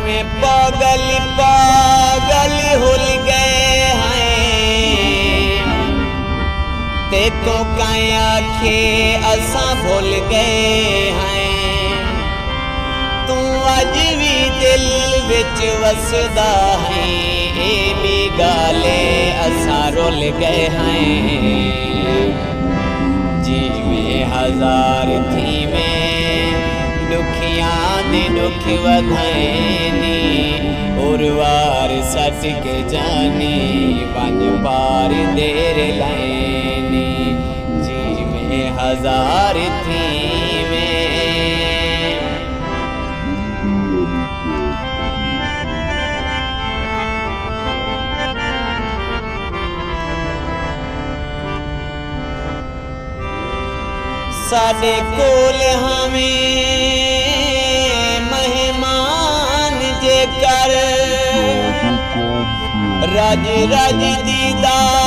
میں پاگل پاگل ہل گئے ہیں تے تو کائیں آکھے اساں بھول گئے ہیں تو اج بھی دل وچ وسدا ہے اے بھی گالے اساں رول گئے ہیں جیویں ہزار تھی میں دکھیاں دے دکھ ودھائنی اروار سٹ کے جانی ون پار دیر لائنی جیویں ہزار تھی میں ساڈے کول ہمیں مہمان جے کر رج رج دیدار